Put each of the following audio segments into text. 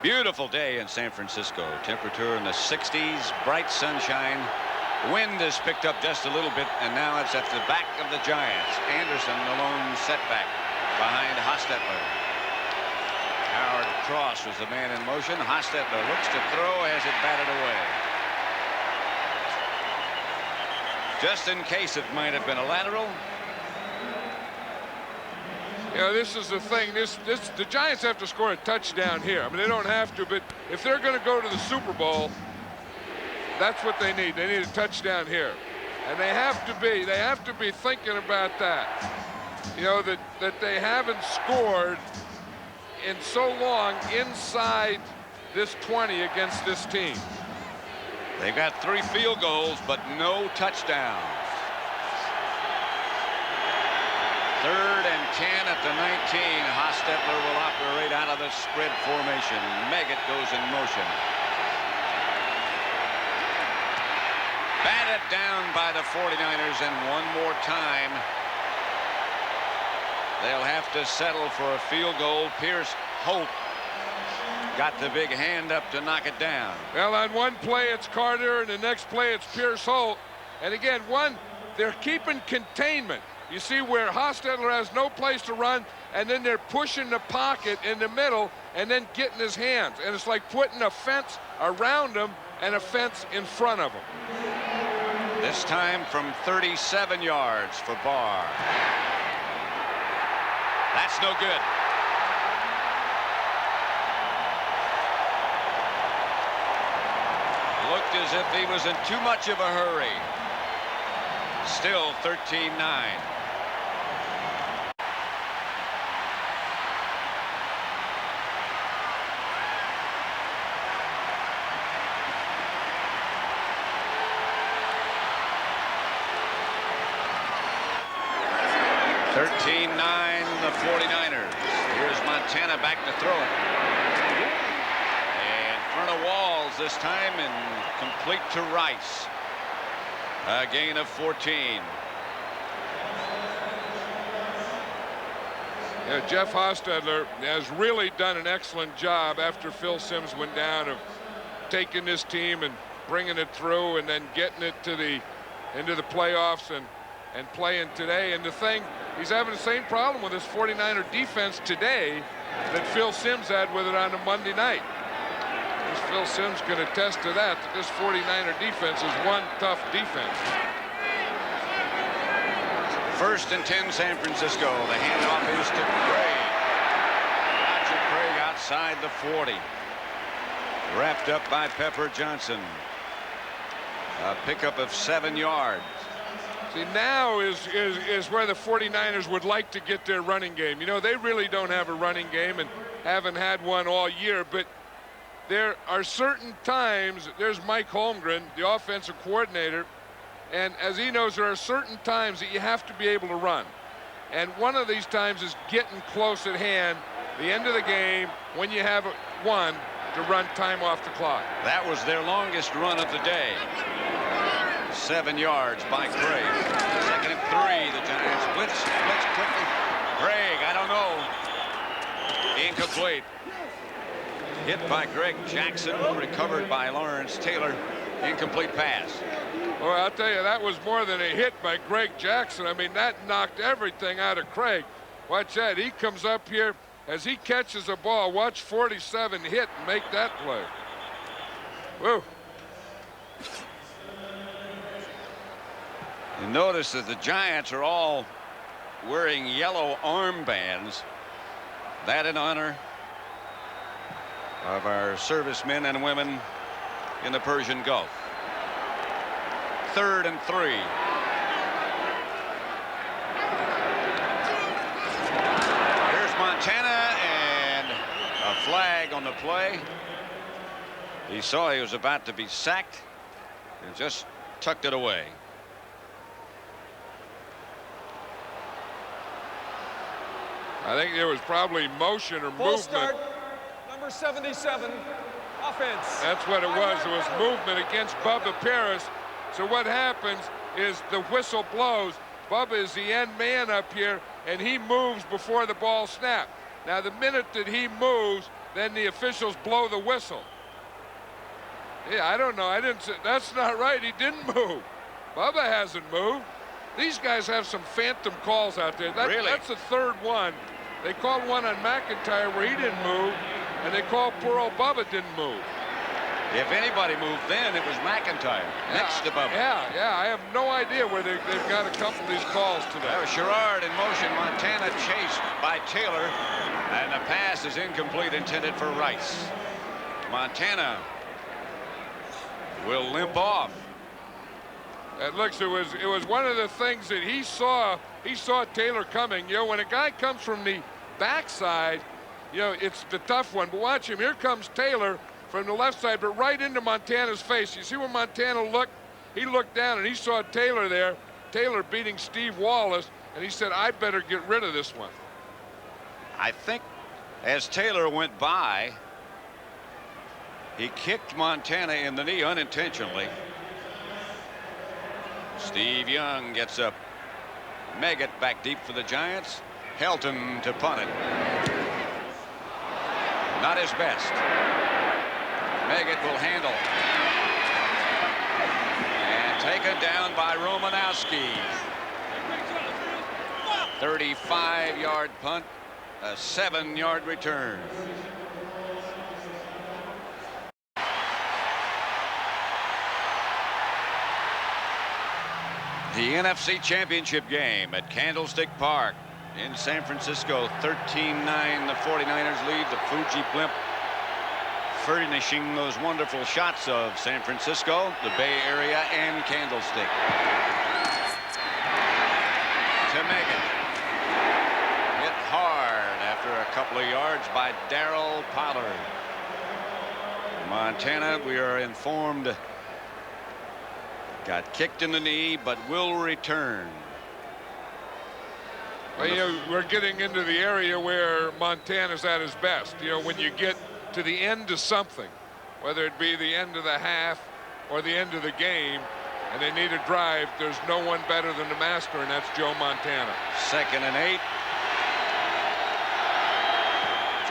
Beautiful day in San Francisco. Temperature in the 60s, bright sunshine. Wind has picked up just a little bit, and now it's at the back of the Giants. Anderson, the lone setback behind Hostetler. Howard Cross was the man in motion. Hostetler looks to throw, has it batted away. Just in case it might have been a lateral. You know, this is the thing. The Giants have to score a touchdown here. I mean, they don't have to, but if they're going to go to the Super Bowl, that's what they need. They need a touchdown here, and they have to be thinking about that. You know, that they haven't scored in so long inside this 20 against this team. They've got 3 field goals, but no touchdowns. 3rd and 10 at the 19. Hostetler will operate out of the spread formation. Meggett goes in motion. Batted down by the 49ers, and one more time they'll have to settle for a field goal. Pierce Holt got the big hand up to knock it down. Well, on one play it's Carter, and the next play it's Pierce Holt. And again, they're keeping containment. You see where Hostetler has no place to run, and then they're pushing the pocket in the middle and then getting his hands. And it's like putting a fence around him and a fence in front of him. This time from 37 yards for Barr. That's no good. Looked as if he was in too much of a hurry. Still 13-9. The 49ers. Here's Montana back to throw it. And in front of Walls this time, and complete to Rice. A gain of 14. Yeah, Jeff Hostetler has really done an excellent job after Phil Simms went down of taking this team and bringing it through and then getting it to into the playoffs and playing today. And the thing, he's having the same problem with his 49er defense today that Phil Simms had with it on a Monday night. Phil Simms can attest to that this 49er defense is one tough defense. 1st and 10 San Francisco. The handoff is to Craig. Roger Craig outside the 40. Wrapped up by Pepper Johnson. A pickup of 7 yards. See, now is where the 49ers would like to get their running game. You know, they really don't have a running game and haven't had one all year, but there are certain times, there's Mike Holmgren, the offensive coordinator, and as he knows, there are certain times that you have to be able to run. And one of these times is getting close at hand, the end of the game, when you have one, to run time off the clock. That was their longest run of the day. 7 yards by Craig. 2nd and 3. The Giants blitz quickly. Craig, I don't know. Incomplete. Hit by Greg Jackson, recovered by Lawrence Taylor. Incomplete pass. Well, I'll tell you, that was more than a hit by Greg Jackson. I mean, that knocked everything out of Craig. Watch that. He comes up here as he catches a ball. Watch 47 hit and make that play. Whoa. You notice that the Giants are all wearing yellow armbands. That in honor of our servicemen and women in the Persian Gulf. 3rd and 3. Here's Montana, and a flag on the play. He saw he was about to be sacked and just tucked it away. I think there was probably motion or Full movement. start, number 77, offense. That's what it was. It was movement against Bubba Paris. So what happens is the whistle blows. Bubba is the end man up here, and he moves before the ball snaps. Now, the minute that he moves, then the officials blow the whistle. Yeah, I don't know. I didn't say, that's not right. He didn't move. Bubba hasn't moved. These guys have some phantom calls out there. Really? That's the third one. They called one on McIntyre where he didn't move, and they called poor old Bubba didn't move. If anybody moved then, it was McIntyre next to Bubba. Yeah, I have no idea where they've got a couple of these calls today. That was Sherrard in motion. Montana chased by Taylor, and the pass is incomplete, intended for Rice. Montana will limp off. It was one of the things that he saw Taylor coming. You know, when a guy comes from the backside, you know, it's the tough one. But watch him. Here comes Taylor from the left side, but right into Montana's face. You see when Montana looked? He looked down and he saw Taylor there. Taylor beating Steve Wallace, and he said, I better get rid of this one. I think as Taylor went by, he kicked Montana in the knee unintentionally. Steve Young gets up. Meggett back deep for the Giants. Helton to punt it. Not his best. Meggett will handle. And taken down by Romanowski. 35-yard punt, a 7-yard return. The NFC Championship game at Candlestick Park in San Francisco. 13-9, the 49ers lead. The Fuji blimp furnishing those wonderful shots of San Francisco, the Bay Area, and Candlestick. To Meggett. Hit hard after a couple of yards by Darryl Pollard. Montana, we are informed, got kicked in the knee, but will return. Well, you know, we're getting into the area where Montana's at his best. You know, when you get to the end of something, whether it be the end of the half or the end of the game, and they need a drive, there's no one better than the master, and that's Joe Montana. 2nd and 8.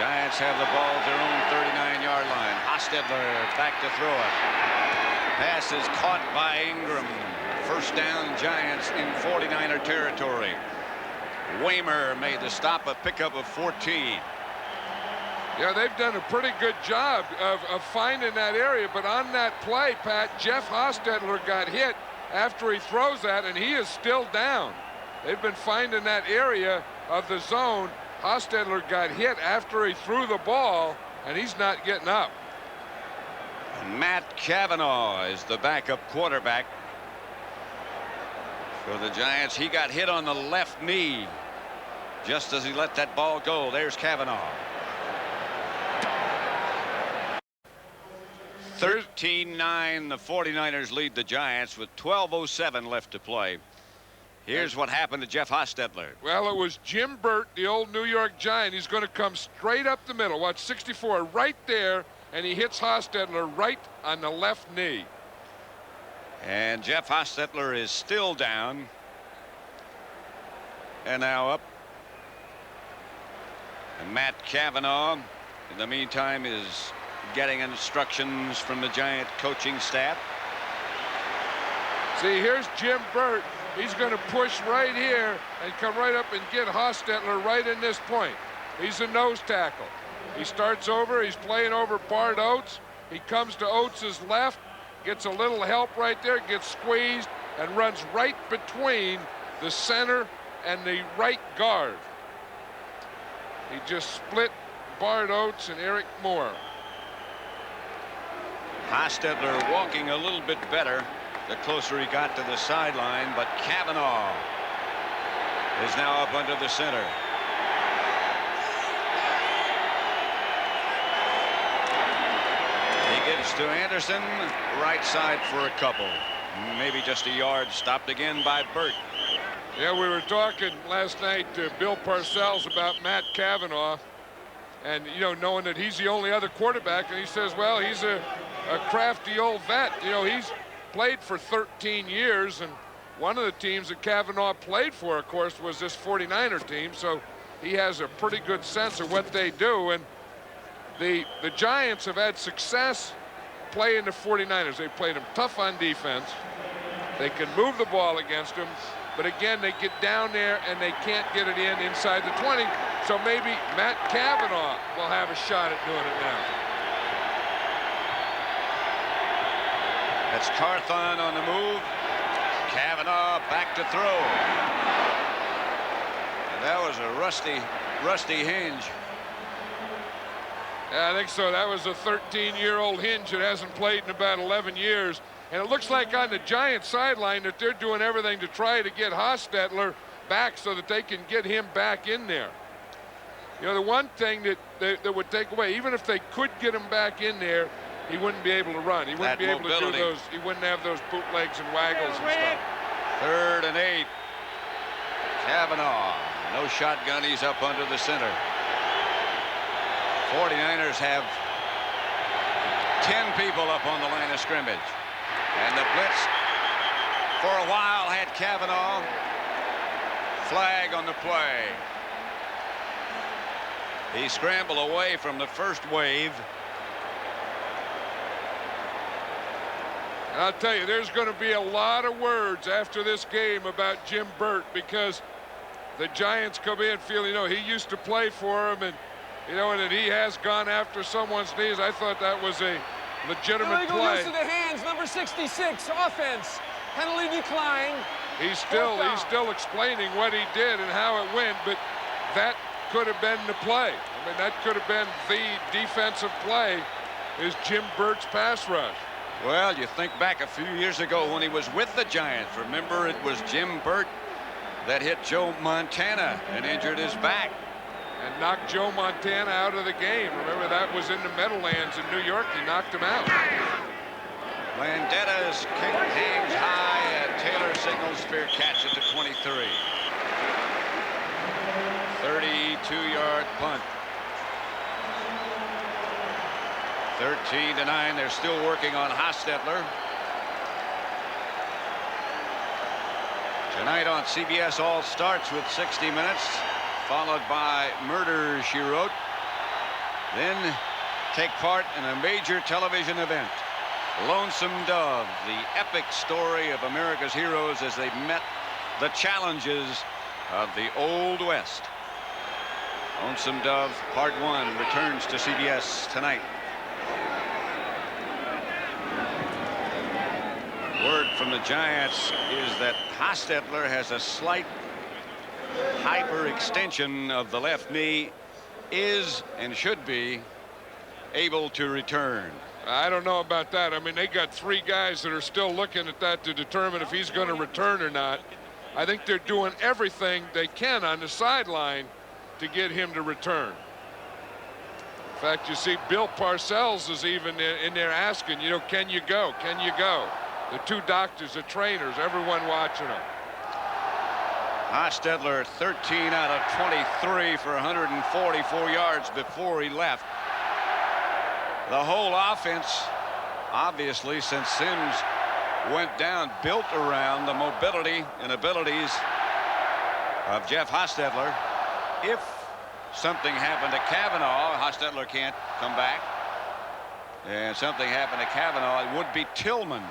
Giants have the ball at their own 39-yard line. Hostetler back to throw it. Pass is caught by Ingram. First down, Giants in 49er territory. Waymer made the stop, a pickup of 14. Yeah, they've done a pretty good job of finding that area, but on that play, Pat, Jeff Hostetler got hit after he throws that, and he is still down. They've been finding that area of the zone. Hostetler got hit after he threw the ball, and he's not getting up. Matt Cavanaugh is the backup quarterback for the Giants. He got hit on the left knee just as he let that ball go. There's Cavanaugh. 13-9, the 49ers lead the Giants with 12:07 left to play. Here's what happened to Jeff Hostetler. Well, it was Jim Burt, the old New York Giant. He's going to come straight up the middle. Watch 64 right there, and he hits Hostetler right on the left knee. And Jeff Hostetler is still down. And now up. And Matt Cavanaugh, in the meantime, is getting instructions from the Giant coaching staff. See, here's Jim Burt. He's going to push right here and come right up and get Hostetler right in this point. He's a nose tackle. He starts over. He's playing over Bart Oates. He comes to Oates' left, gets a little help right there, gets squeezed, and runs right between the center and the right guard. He just split Bart Oates and Eric Moore. Hostetler walking a little bit better the closer he got to the sideline, but Cavanaugh is now up under the center. He gives to Anderson, right side for a couple. Maybe just a yard, stopped again by Burt. Yeah, we were talking last night to Bill Parcells about Matt Cavanaugh, and, you know, knowing that he's the only other quarterback, and he says, well, he's a crafty old vet. You know, he's played for 13 years, and one of the teams that Cavanaugh played for, of course, was this 49er team, so he has a pretty good sense of what they do. And The Giants have had success playing the 49ers. They played them tough on defense. They can move the ball against them, but again, they get down there and they can't get it in inside the 20. So maybe Matt Cavanaugh will have a shot at doing it now. That's Carthon on the move. Cavanaugh back to throw. And that was a rusty hinge. Yeah, I think so. That was a 13-year-old hinge that hasn't played in about 11 years. And it looks like on the Giants sideline that they're doing everything to try to get Hostetler back so that they can get him back in there. You know, the one thing that would take away, even if they could get him back in there, he wouldn't be able to run. He wouldn't be able to do those. He wouldn't have those bootlegs and waggles and stuff. 3rd and 8. Cavanaugh. No shotgun. He's up under the center. 49ers have 10 people up on the line of scrimmage. And the blitz for a while had Cavanaugh. Flag on the play. He scrambled away from the first wave. And I'll tell you, there's going to be a lot of words after this game about Jim Burt, because the Giants come in feeling, you know, he used to play for him, and you know, and he has gone after someone's knees. I thought that was a legitimate illegal play. Use of the hands, number 66, offense. Penalty decline. He's still explaining what he did and how it went, but that could have been the play. I mean, that could have been the defensive play, is Jim Burt's pass rush. Well, you think back a few years ago when he was with the Giants. Remember, it was Jim Burt that hit Joe Montana and injured his back. And knocked Joe Montana out of the game. Remember, that was in the Meadowlands in New York. He knocked him out. Landetta's kick hangs high, and Taylor signals fair catch at the 23. 32-yard punt. 13-9. They're still working on Hostetler. Tonight on CBS, all starts with 60 minutes, followed by Murder, She Wrote. Then take part in a major television event, Lonesome Dove, the epic story of America's heroes as they met the challenges of the Old West. Lonesome Dove Part 1 returns to CBS tonight. Word from the Giants is that Hostetler has a slight hyperextension of the left knee, is and should be able to return. I don't know about that. I mean, they got 3 guys that are still looking at that to determine if he's going to return or not. I think they're doing everything they can on the sideline to get him to return. In fact, you see Bill Parcells is even in there asking, you know, can you go? Can you go? The 2 doctors, the trainers, everyone watching him. Hostetler 13 out of 23 for 144 yards before he left. The whole offense, obviously, since Sims went down, built around the mobility and abilities of Jeff Hostetler. If something happened to Cavanaugh, Hostetler can't come back, and something happened to Cavanaugh, it would be Tillman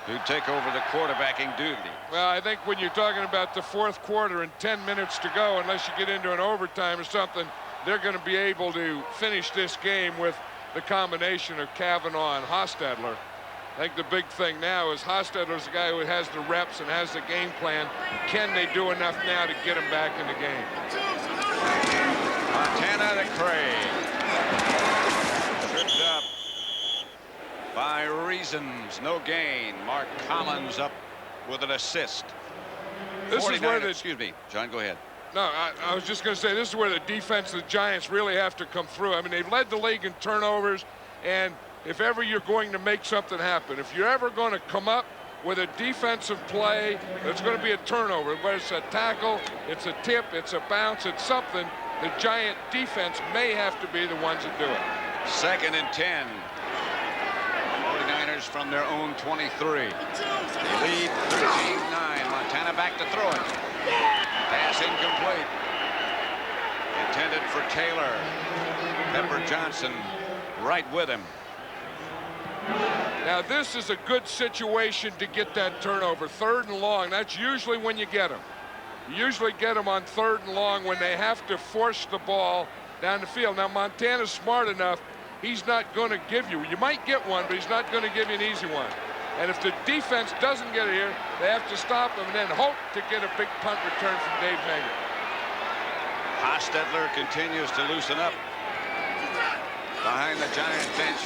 who'd take over the quarterbacking duty. Well, I think when you're talking about the 4th quarter and 10 minutes to go, unless you get into an overtime or something, they're going to be able to finish this game with the combination of Cavanaugh and Hostetler. I think the big thing now is Hostetler's the guy who has the reps and has the game plan. Can they do enough now to get him back in the game? Montana to Craig. Tripped up by Reasons, no gain. Mark Collins up with an assist. This is where the, excuse me, John, go ahead. No, I was just going to say, this is where the defense of the Giants really have to come through. I mean, they've led the league in turnovers, and if ever you're going to make something happen, if you're ever going to come up with a defensive play, it's going to be a turnover. Whether it's a tackle, it's a tip, it's a bounce, it's something, the Giant defense may have to be the ones that do it. 2nd and 10. 49ers from their own 23. They lead 13-9. Montana back to throw it. Pass incomplete. Intended for Taylor. Pepper Johnson right with him. Now this is a good situation to get that turnover. 3rd and long. That's usually when you get them. You usually get them on 3rd and long when they have to force the ball down the field. Now Montana's smart enough. He's not going to give you. You might get one, but he's not going to give you an easy one. And if the defense doesn't get it here, they have to stop him and then hope to get a big punt return from Dave Menger. Hostetler continues to loosen up behind the Giant bench.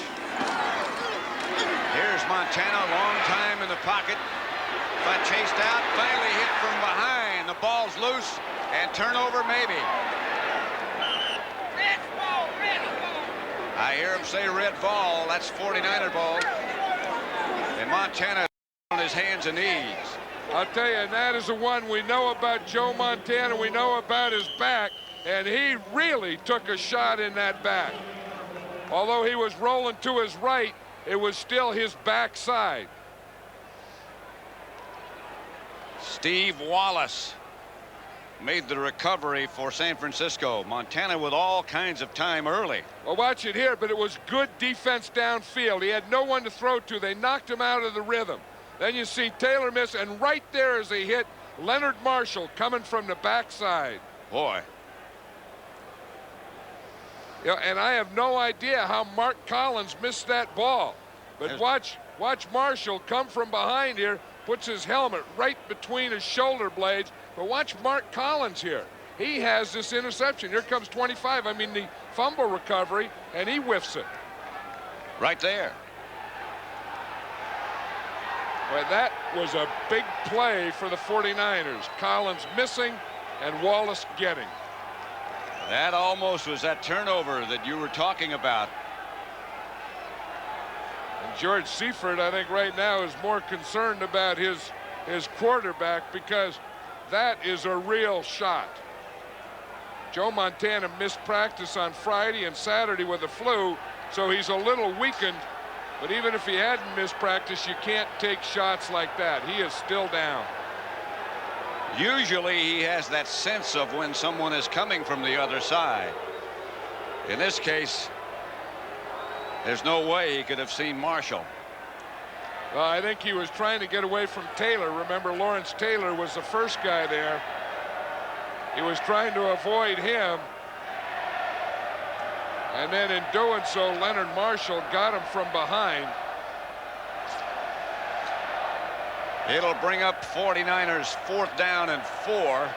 Here's Montana, long time in the pocket. But chased out, finally hit from behind. The ball's loose, and turnover maybe. I hear him say red ball. That's 49er ball. And Montana on his hands and knees. I'll tell you, and that is the one we know about Joe Montana. We know about his back, and he really took a shot in that back. Although he was rolling to his right, it was still his backside. Steve Wallace made the recovery for San Francisco. Montana with all kinds of time early. Well, watch it here, but it was good defense downfield. He had no one to throw to. They knocked him out of the rhythm. Then you see Taylor miss, and right there as he hit Leonard Marshall coming from the backside. Boy. Yeah, and I have no idea how Mark Collins missed that ball. But watch Marshall come from behind here, puts his helmet right between his shoulder blades. But watch Mark Collins here. He has this interception. Here comes 25. I mean, the fumble recovery, and he whiffs it. Right there. Well, that was a big play for the 49ers. Collins missing and Wallace getting. That almost was that turnover that you were talking about. And George Seifert, I think right now, is more concerned about his quarterback, because that is a real shot. Joe Montana missed practice on Friday and Saturday with the flu, so he's a little weakened. But even if he hadn't missed practice, you can't take shots like that. He is still down. Usually he has that sense of when someone is coming from the other side. In this case, there's no way he could have seen Marshall. Well, I think he was trying to get away from Taylor. Remember, Lawrence Taylor was the first guy there. He was trying to avoid him. And then in doing so, Leonard Marshall got him from behind. It'll bring up 49ers 4th down and 4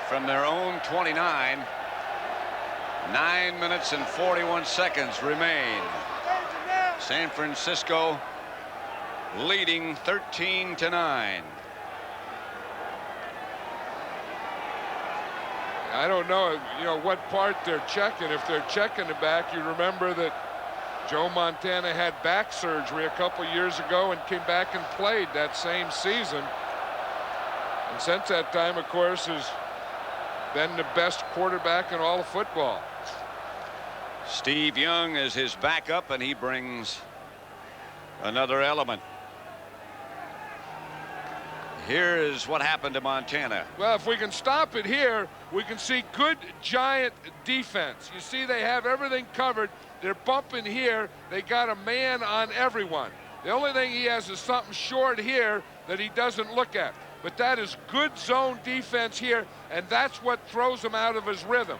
from their own 29. 9 minutes and 41 seconds remain. San Francisco leading 13-9. I don't know, what part they're checking. If they're checking the back, you remember that Joe Montana had back surgery a couple years ago and came back and played that same season. And since that time, of course, has been the best quarterback in all of football. Steve Young is his backup, and he brings another element. Here is what happened to Montana. Well, if we can stop it here, we can see good Giant defense. You see they have everything covered. They're bumping here. They got a man on everyone. The only thing he has is something short here that he doesn't look at. But that is good zone defense here, and that's what throws him out of his rhythm.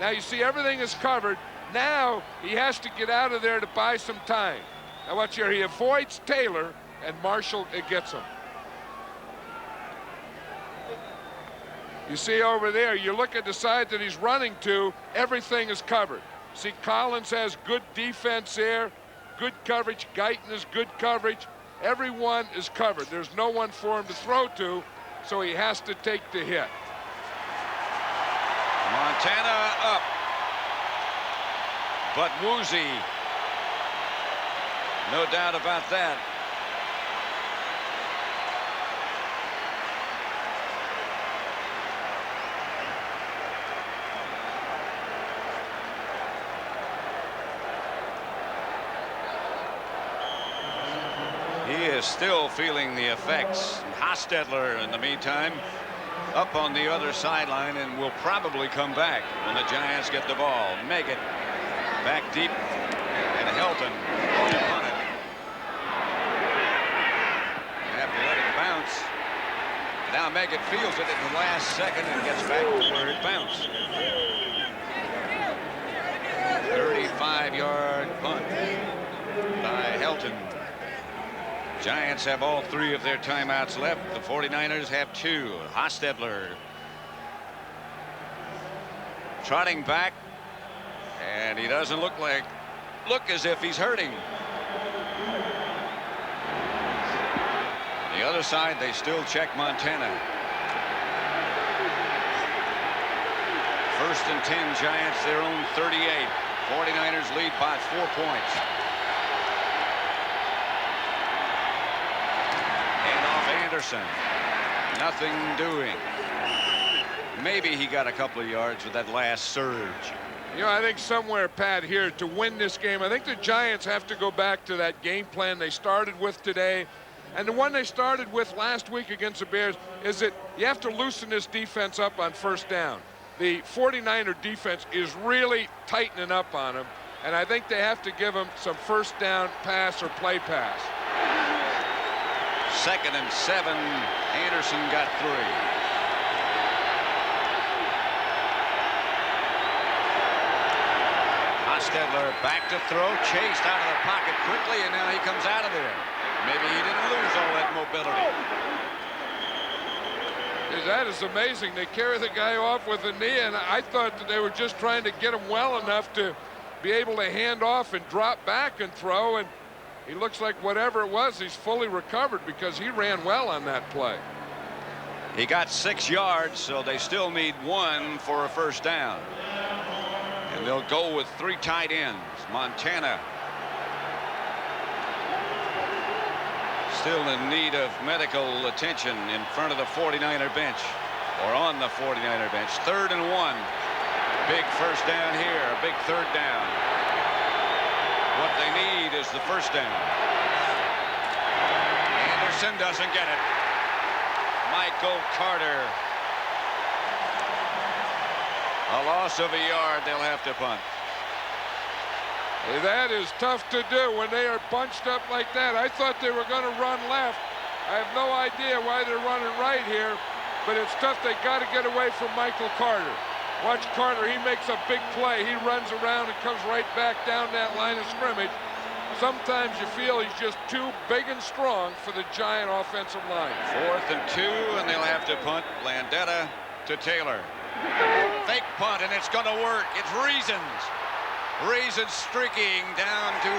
Now you see everything is covered. Now he has to get out of there to buy some time. Now watch here. He avoids Taylor, and Marshall gets him. You see over there, you look at the side that he's running to, everything is covered. See, Collins has good defense there, good coverage. Guyton is good coverage. Everyone is covered. There's no one for him to throw to, so he has to take the hit. Montana up. But woozy. No doubt about that. He is still feeling the effects. Hostetler, in the meantime, up on the other sideline and will probably come back when the Giants get the ball. Make it back deep, and Helton on it. Have to let it bounce. Now Meggett feels it at the last second and gets back to where it bounced. 35-yard punt by Helton. Giants have all 3 of their timeouts left. The 49ers have 2. Hostetler trotting back, and he doesn't look as if he's hurting. The other side, they still check Montana. 1st and 10, Giants, their own 38. 49ers lead by 4 points. Anderson, nothing doing. Maybe he got a couple of yards with that last surge. You know, I think somewhere, Pat, here to win this game, I think the Giants have to go back to that game plan they started with today. And the one they started with last week against the Bears is that you have to loosen this defense up on 1st down. The 49er defense is really tightening up on them, and I think they have to give them some 1st down pass or play pass. 2nd and 7. Anderson got 3. Hostetler back to throw, chased out of the pocket quickly, and now he comes out of there. Maybe he didn't lose all that mobility. That is amazing. They carry the guy off with a knee, and I thought that they were just trying to get him well enough to be able to hand off and drop back and throw, and he looks like whatever it was, he's fully recovered because he ran well on that play. He got 6 yards, so they still need 1 for a 1st down. And they'll go with 3 tight ends. Montana still in need of medical attention in front of the 49er bench, or on the 49er bench. 3rd and 1. Big 1st down here, a big 3rd down. What they need is the 1st down. Anderson doesn't get it. Michael Carter. A loss of a yard. They'll have to punt. That is tough to do when they are bunched up like that. I thought they were going to run left. I have no idea why they're running right here, but it's tough. They got to get away from Michael Carter. Watch Carter. He makes a big play. He runs around and comes right back down that line of scrimmage. Sometimes you feel he's just too big and strong for the Giant offensive line. 4th and 2, and they'll have to punt. Landeta to Taylor. Fake punt, and it's going to work. It's Reasons. Reasons streaking down to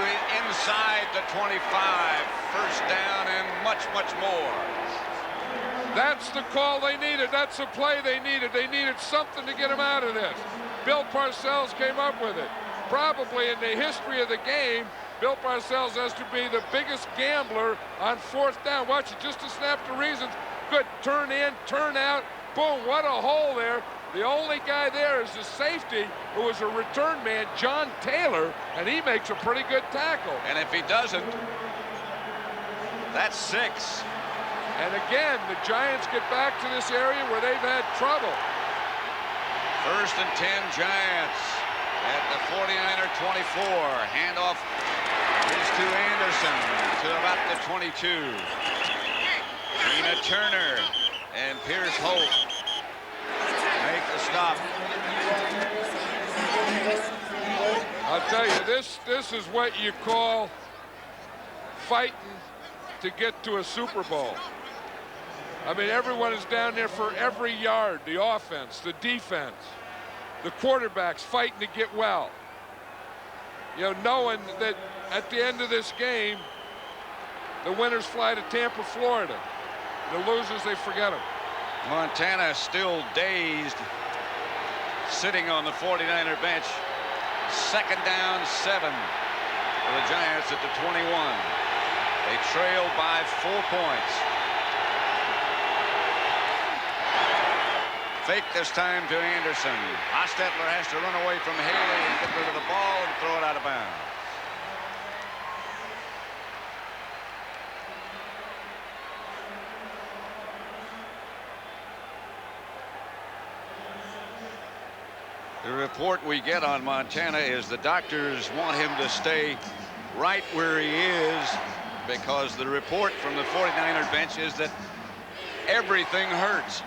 inside the 25. 1st down and much, much more. That's the call they needed. That's the play they needed. They needed something to get him out of this. Bill Parcells came up with it. Probably in the history of the game, Bill Parcells has to be the biggest gambler on 4th down. Watch it, just to snap to Reasons. Good, turn in, turn out. Boom, what a hole there. The only guy there is the safety, who was a return man, John Taylor, and he makes a pretty good tackle. And if he doesn't, that's 6. And again, the Giants get back to this area where they've had trouble. 1st and 10, Giants at the 49er 24. Handoff is to Anderson to about the 22. Tina Turner and Pierce Holt make the stop. I'll tell you, this is what you call fighting to get to a Super Bowl. I mean, everyone is down there for every yard. The offense, the defense, the quarterbacks fighting to get well. You know, knowing that at the end of this game, the winners fly to Tampa, Florida. The losers, they forget them. Montana still dazed, sitting on the 49er bench. 2nd down, 7 for the Giants at the 21. They trailed by 4 points. Fake this time to Anderson. Hostetler has to run away from Haley and get rid of the ball and throw it out of bounds. The report we get on Montana is the doctors want him to stay right where he is, because the report from the 49er bench is that everything hurts.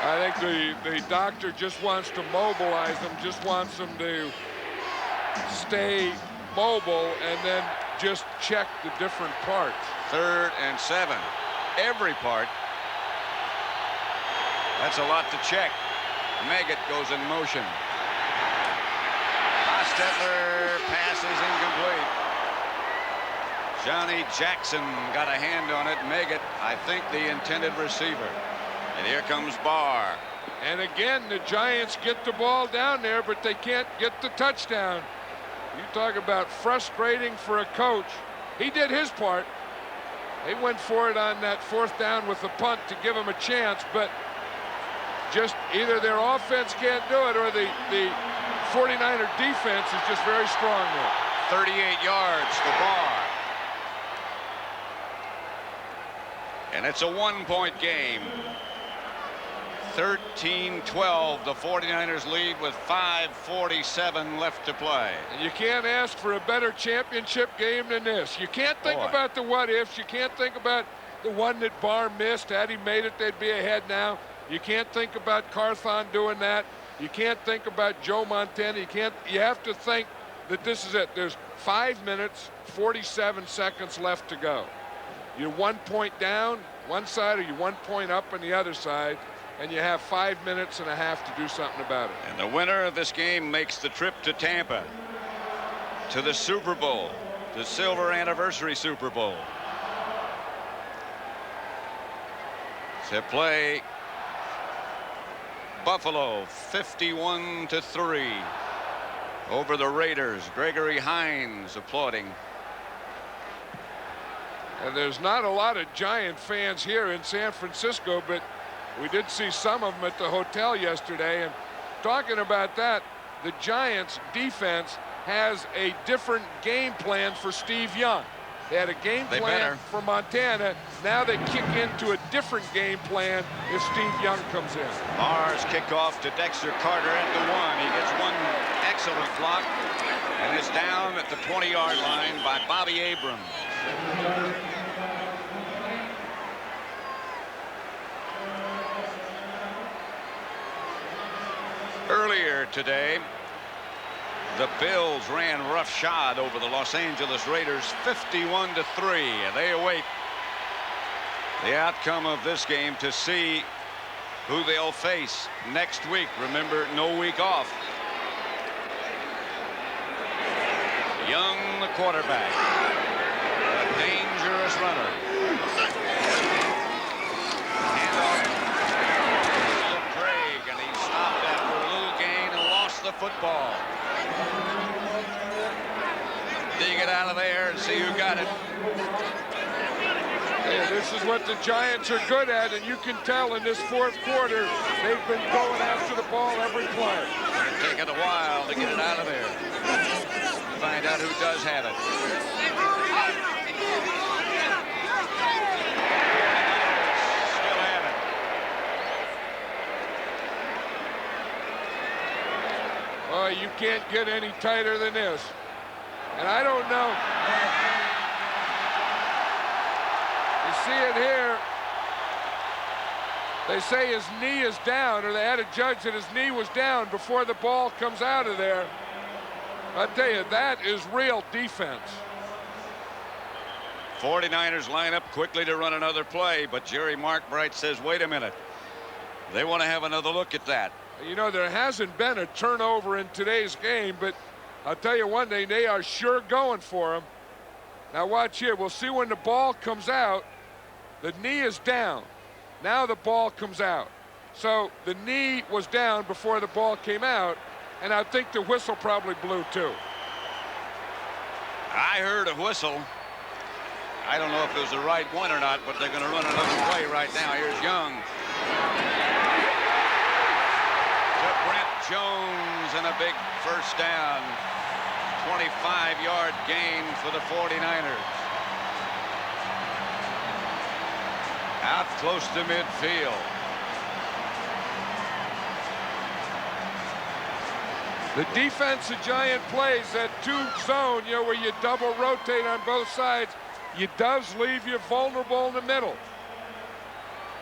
I think the doctor just wants to mobilize them, just wants them to stay mobile and then just check the different parts. 3rd and 7. Every part. That's a lot to check. Meggett goes in motion. Hostetler pass is incomplete. Johnny Jackson got a hand on it. Meggett, I think, the intended receiver. And here comes Barr. And again, the Giants get the ball down there, but they can't get the touchdown. You talk about frustrating for a coach. He did his part. They went for it on that 4th down with the punt to give him a chance, but just either their offense can't do it or the 49er defense is just very strong there. 38 yards for Barr. And it's a 1-point game. 13-12, the 49ers lead with 5:47 left to play. And you can't ask for a better championship game than this. You can't think about the what-ifs. You can't think about the one that Barr missed. Had he made it, they'd be ahead now. You can't think about Carthon doing that. You can't think about Joe Montana. You have to think that this is it. There's 5 minutes, 47 seconds left to go. You're 1 point down one side, or you're 1 point up on the other side, and you have 5 minutes and a half to do something about it. And the winner of this game makes the trip to Tampa, to the Super Bowl, the silver anniversary Super Bowl. To play Buffalo 51-3 over the Raiders. Gregory Hines applauding. And there's not a lot of Giant fans here in San Francisco, but we did see some of them at the hotel yesterday. And talking about that, the Giants defense has a different game plan for Steve Young. They had a game plan for Montana. Now they kick into a different game plan if Steve Young comes in. Barr's kickoff to Dexter Carter at the 1. He gets one excellent block, and is down at the 20-yard line by Bobby Abrams. Earlier today, the Bills ran roughshod over the Los Angeles Raiders 51-3, and they await the outcome of this game to see who they'll face next week. Remember, no week off. Young, the quarterback, a dangerous runner. Handoff to Craig, and he stopped after a little gain and lost the football. Dig it out of there and see who got it. Hey, this is what the Giants are good at, and you can tell in this 4th quarter they've been going after the ball every play. It's taking a while to get it out of there. Find out who does have it. Still have it. Oh, you can't get any tighter than this. And I don't know. You see it here. They say his knee is down, or they had a judge that his knee was down before the ball comes out of there. I tell you, that is real defense. 49ers line up quickly to run another play, but Jerry Markbright says, wait a minute. They want to have another look at that. You know, there hasn't been a turnover in today's game, but I'll tell you one thing, they are sure going for him. Now watch here. We'll see when the ball comes out. The knee is down. Now the ball comes out. So the knee was down before the ball came out, and I think the whistle probably blew too. I heard a whistle. I don't know if it was the right one or not, but they're going to run another play right now. Here's Young. To Brent Jones, and a big first down. 25-yard gain for the 49ers. Out close to midfield. The defense the Giant plays, that two zone, you know, where you double rotate on both sides, it does leave you vulnerable in the middle.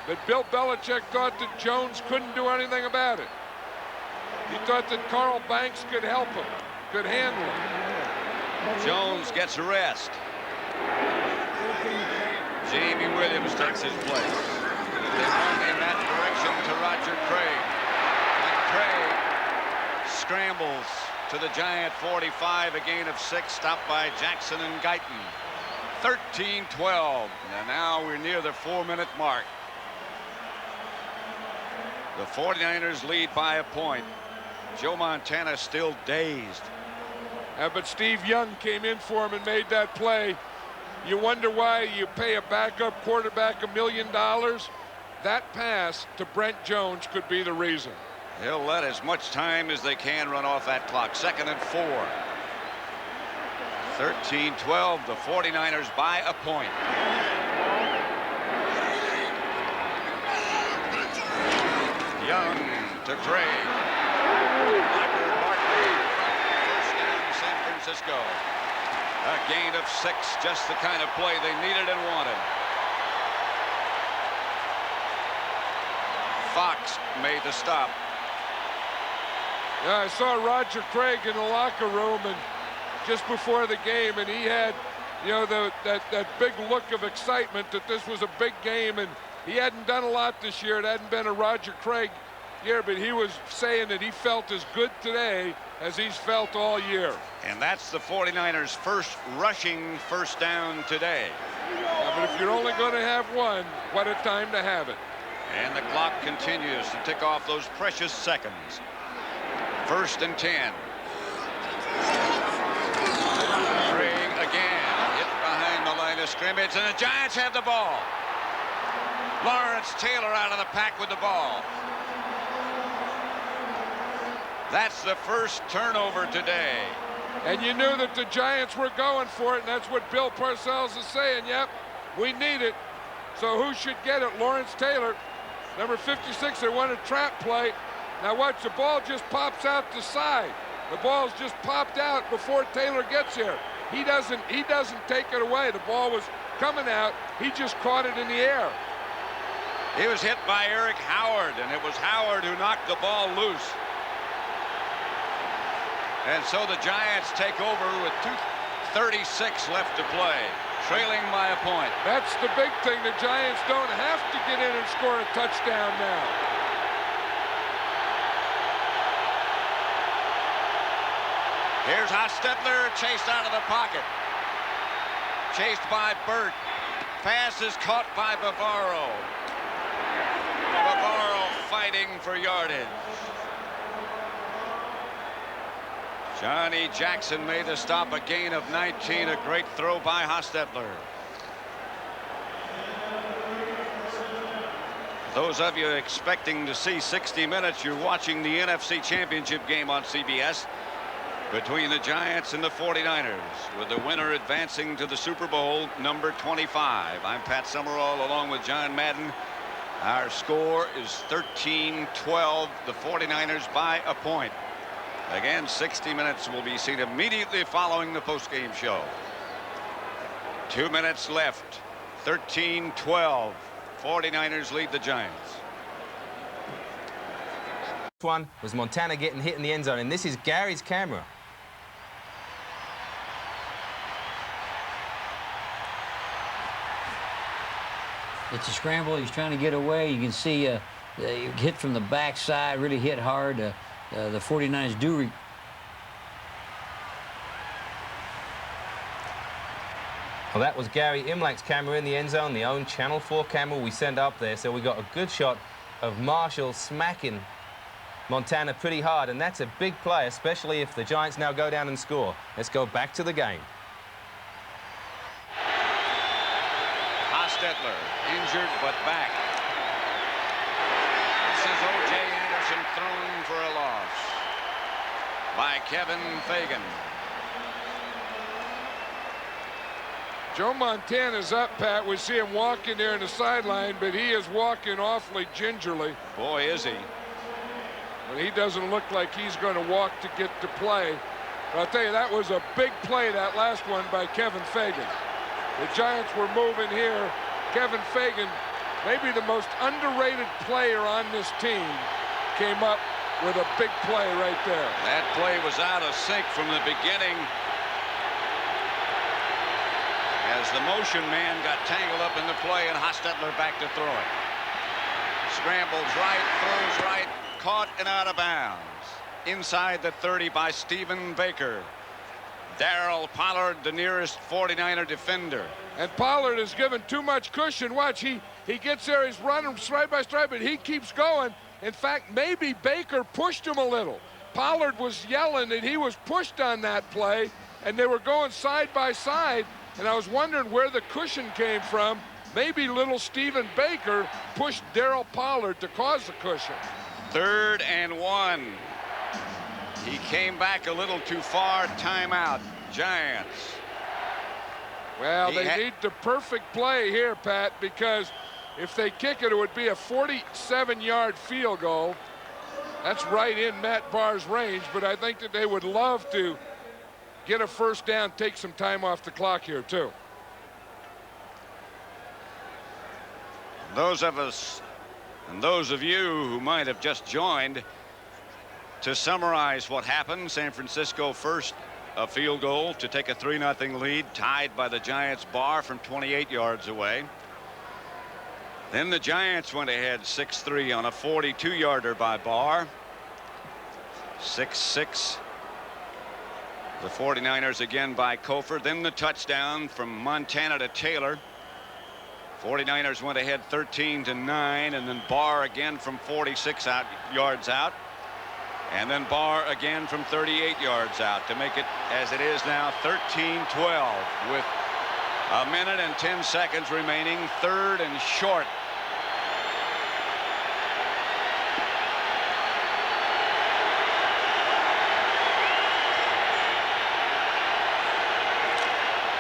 But Bill Belichick thought that Jones couldn't do anything about it. He thought that Carl Banks could help him, could handle him. Jones gets a rest. Jamie Williams takes his place. They run in that direction to Roger Craig. And Craig scrambles to the Giant 45, a gain of 6, stopped by Jackson and Guyton. 13-12, and now we're near the 4-minute mark. The 49ers lead by a point. Joe Montana still dazed. But Steve Young came in for him and made that play. You wonder why you pay a backup quarterback $1 million. That pass to Brent Jones could be the reason. They'll let as much time as they can run off that clock. 2nd and 4. 13-12, the 49ers by a point. Young to Craig. Leonard Marshall. First down, San Francisco. A gain of 6, just the kind of play they needed and wanted. Fox made the stop. Yeah, I saw Roger Craig in the locker room and just before the game, and he had, you know, that big look of excitement that this was a big game, and he hadn't done a lot this year. It hadn't been a Roger Craig year, but he was saying that he felt as good today as he's felt all year. And that's the 49ers' first rushing first down today. Yeah, but if you're only going to have one, what a time to have it. And the clock continues to tick off those precious seconds. 1st and 10. Craig again hit behind the line of scrimmage, and the Giants have the ball. Lawrence Taylor out of the pack with the ball. That's the first turnover today. And you knew that the Giants were going for it, and that's what Bill Parcells is saying. Yep, we need it. So who should get it? Lawrence Taylor, number 56. They want a trap play. Now watch, the ball just pops out the side. The ball's just popped out before Taylor gets here. He doesn't take it away. The ball was coming out. He just caught it in the air. He was hit by Eric Howard, and it was Howard who knocked the ball loose. And so the Giants take over with 2:36 left to play, trailing by a point. That's the big thing. The Giants don't have to get in and score a touchdown now. Here's Hostetler, chased out of the pocket. Chased by Burt. Pass is caught by Bavaro. Bavaro fighting for yardage. Johnny Jackson made the stop, a gain of 19, a great throw by Hostetler. Those of you expecting to see 60 minutes, you're watching the NFC Championship game on CBS between the Giants and the 49ers, with the winner advancing to the Super Bowl number 25. I'm Pat Summerall along with John Madden. Our score is 13-12, the 49ers by a point. Again, 60 minutes will be seen immediately following the postgame show. 2 minutes left. 13-12. 49ers lead the Giants. One was Montana getting hit in the end zone, and this is Gary's camera. It's a scramble. He's trying to get away. You can see hit from the backside, really hit hard. The 49ers do. Well, that was Gary Imlach's camera in the end zone, the own Channel 4 camera we sent up there. So we got a good shot of Marshall smacking Montana pretty hard, and that's a big play, especially if the Giants now go down and score. Let's go back to the game. Hostetler, injured but back. This is O.J. Anderson thrown for a loss by Kevin Fagan. Joe Montana's up, Pat. We see him walking there in the sideline, but he is walking awfully gingerly. Boy, is he. when he doesn't look like he's going to walk to get to play. But I'll tell you, that was a big play, that last one by Kevin Fagan. The Giants were moving here. Kevin Fagan, maybe the most underrated player on this team, came up with a big play right there. That play was out of sync from the beginning, as the motion man got tangled up in the play, and Hostetler back to throw it. Scrambles right, throws right, caught and out of bounds. Inside the 30 by Stephen Baker. Darryl Pollard, the nearest 49er defender. And Pollard is given too much cushion. Watch, he gets there, he's running stride by stride, but he keeps going. In fact, maybe Baker pushed him a little. Pollard was yelling that he was pushed on that play, and they were going side by side, and I was wondering where the cushion came from. Maybe little Stephen Baker pushed Darryl Pollard to cause the cushion. 3rd and 1. He came back a little too far. Timeout, Giants. Well, they need the perfect play here, Pat, because if they kick it, it would be a 47-yard field goal. That's right in Matt Barr's range, but I think that they would love to get a first down, take some time off the clock here, too. Those of us and those of you who might have just joined, to summarize what happened: San Francisco first a field goal to take a 3-0 lead, tied by the Giants. Barr from 28 yards away. Then the Giants went ahead 6-3 on a 42-yarder by Barr. 6-6. The 49ers again by Kofor. Then the touchdown from Montana to Taylor. 49ers went ahead 13-9, and then Barr again from 46 yards out. And then Barr again from 38 yards out to make it, as it is now, 13-12 with a minute and 10 seconds remaining. 3rd and short.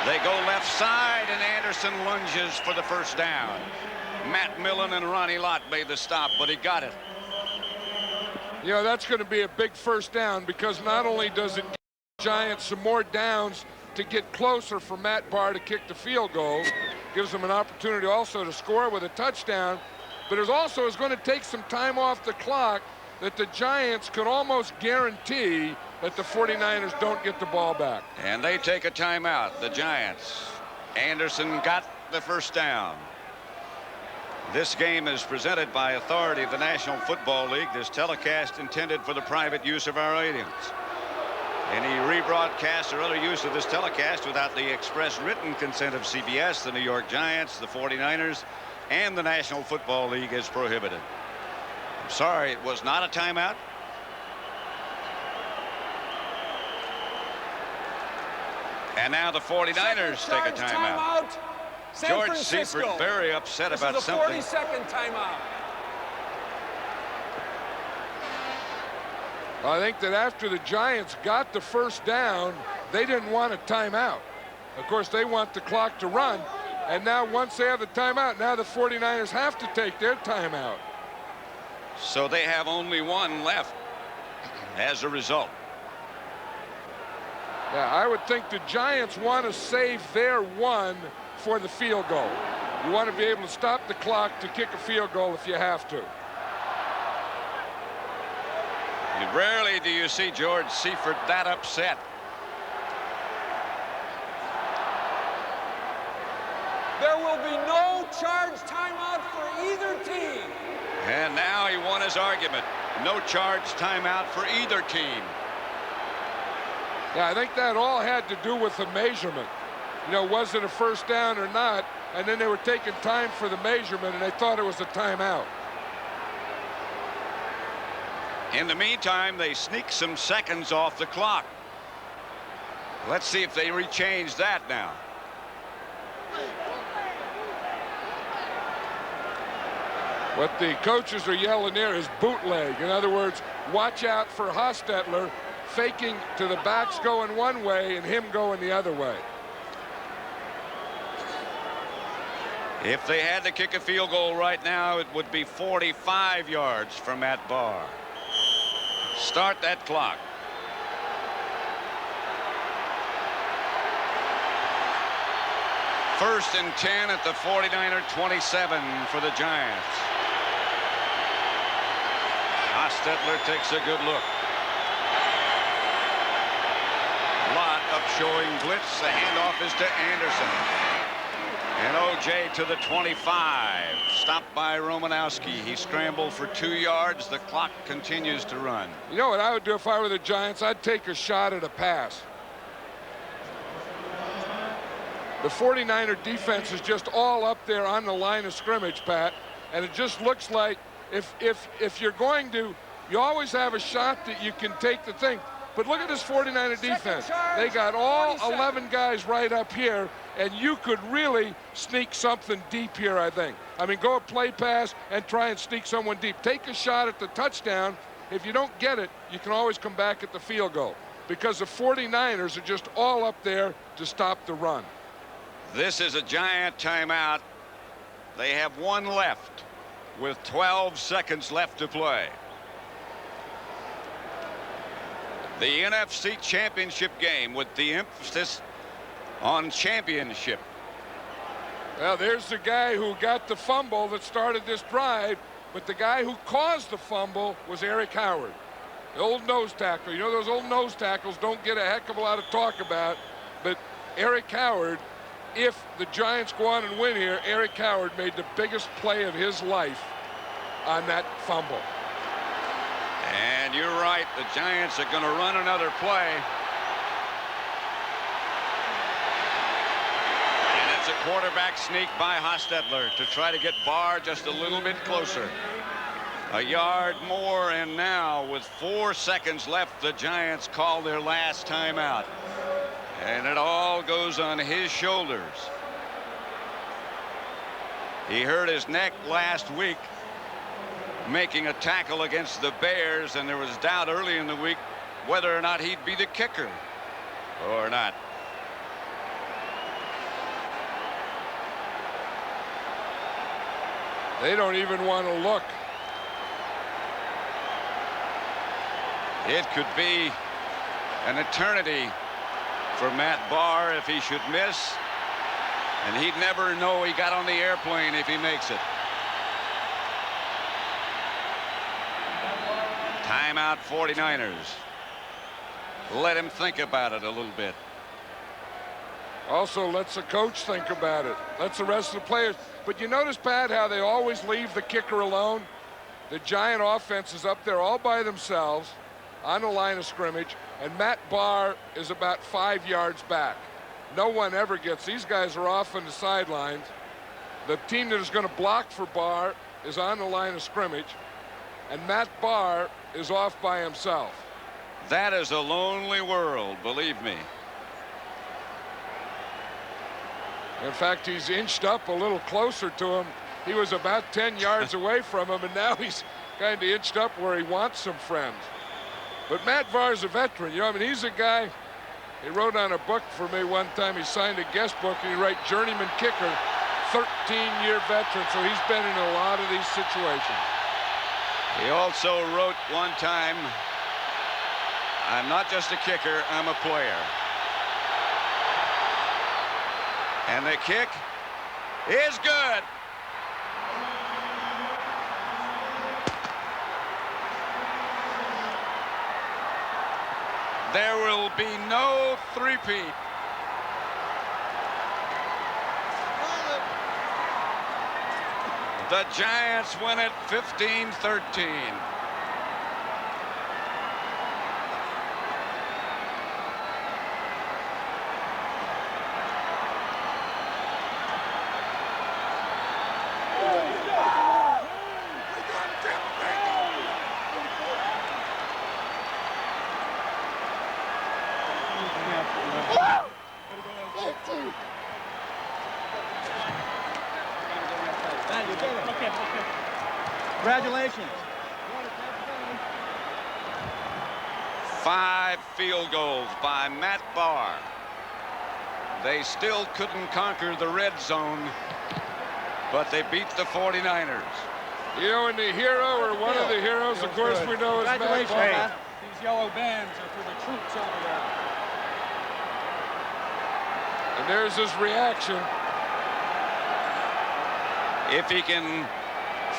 They go left side, and Anderson lunges for the first down. Matt Millen and Ronnie Lott made the stop, but he got it. You know, that's going to be a big first down, because not only does it give the Giants some more downs to get closer for Matt Barr to kick the field goal, gives them an opportunity also to score with a touchdown, but it also is going to take some time off the clock that the Giants could almost guarantee that the 49ers don't get the ball back. And they take a timeout, the Giants. Anderson got the first down. This game is presented by authority of the National Football League. This telecast intended for the private use of our audience. Any rebroadcast or other use of this telecast without the express written consent of CBS, the New York Giants, the 49ers, and the National Football League is prohibited. I'm sorry, it was not a timeout. And now the 49ers take a timeout. George Seifert very upset about something. 42nd timeout. I think that after the Giants got the first down, they didn't want a timeout. Of course, they want the clock to run. And now once they have the timeout, now the 49ers have to take their timeout. So they have only one left as a result. Yeah, I would think the Giants want to save their one for the field goal. You want to be able to stop the clock to kick a field goal if you have to. Rarely do you see George Seifert that upset. There will be no charge timeout for either team. And now he won his argument. No charge timeout for either team. Yeah, I think that all had to do with the measurement. You know, was it a first down or not? And then they were taking time for the measurement, and they thought it was a timeout. In the meantime, they sneak some seconds off the clock. Let's see if they rechange that now. What the coaches are yelling there is bootleg. In other words, watch out for Hostetler faking to the backs going one way and him going the other way. If they had to kick a field goal right now, it would be 45 yards for Matt Barr. Start that clock. First and 10 at the 49er 27 for the Giants. Hostetler takes a good look. Lot up showing blitz. The handoff is to Anderson. And O.J. to the 25. Stopped by Romanowski. He scrambled for 2 yards. The clock continues to run. You know what I would do if I were the Giants? I'd take a shot at a pass. The 49er defense is just all up there on the line of scrimmage, Pat. And it just looks like if you're going to, you always have a shot that you can take the thing. But look at this 49er defense. They got all 11 guys right up here, and you could really sneak something deep here, I think. I mean, go a play pass and try and sneak someone deep. Take a shot at the touchdown. If you don't get it, you can always come back at the field goal, because the 49ers are just all up there to stop the run. This is a Giant timeout. They have one left with 12 seconds left to play. The NFC Championship game, with the emphasis on championship. Well, there's the guy who got the fumble that started this drive, but the guy who caused the fumble was Eric Howard, the old nose tackle. You know, those old nose tackles don't get a heck of a lot of talk about, but Eric Howard, if the Giants go on and win here, Eric Howard made the biggest play of his life on that fumble. And you're right, the Giants are going to run another play. And it's a quarterback sneak by Hostetler to try to get Barr just a little bit closer. A yard more, and now with 4 seconds left, the Giants call their last timeout. And it all goes on his shoulders. He hurt his neck last week making a tackle against the Bears, and there was doubt early in the week whether or not he'd be the kicker or not. They don't even want to look. It could be an eternity for Matt Barr if he should miss, and he'd never know he got on the airplane if he makes it. Timeout 49ers. Let him think about it a little bit. Also lets the coach think about it. Lets the rest of the players. But you notice, Pat, how they always leave the kicker alone? The Giant offense is up there all by themselves on the line of scrimmage, and Matt Barr is about 5 yards back. No one ever gets. These guys are off on the sidelines. The team that is going to block for Barr is on the line of scrimmage, and Matt Barr is off by himself. That is a lonely world, believe me. In fact, he's inched up a little closer to him. He was about 10 yards away from him, and now he's kind of inched up where he wants some friends. But Matt Barr's a veteran. You know, I mean, he's a guy, he wrote on a book for me one time. He signed a guest book, and he wrote journeyman kicker, 13-year veteran, so he's been in a lot of these situations. He also wrote one time, I'm not just a kicker, I'm a player. And the kick is good. There will be no three-peat. The Giants win it 15-13. Congratulations. 5 field goals by Matt Barr. They still couldn't conquer the red zone, but they beat the 49ers. You know, and the hero, or one of the heroes, of course, we know is Matt Barr. These yellow bands are for the troops over there. And there's his reaction. If he can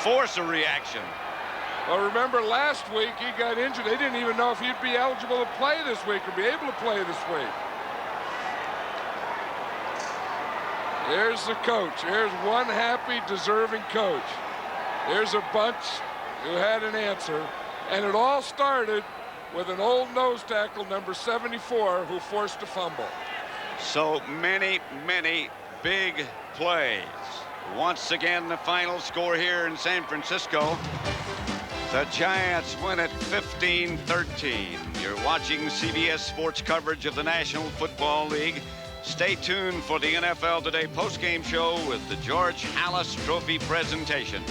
force a reaction. Well, remember last week he got injured. They didn't even know if he'd be eligible to play this week or be able to play this week. Here's the coach. Here's one happy, deserving coach. Here's a bunch who had an answer. And it all started with an old nose tackle, number 74, who forced a fumble. So many, many big plays. Once again, the final score here in San Francisco. The Giants win at 15-13. You're watching CBS Sports coverage of the National Football League. Stay tuned for the NFL Today postgame show with the George Halas Trophy presentation.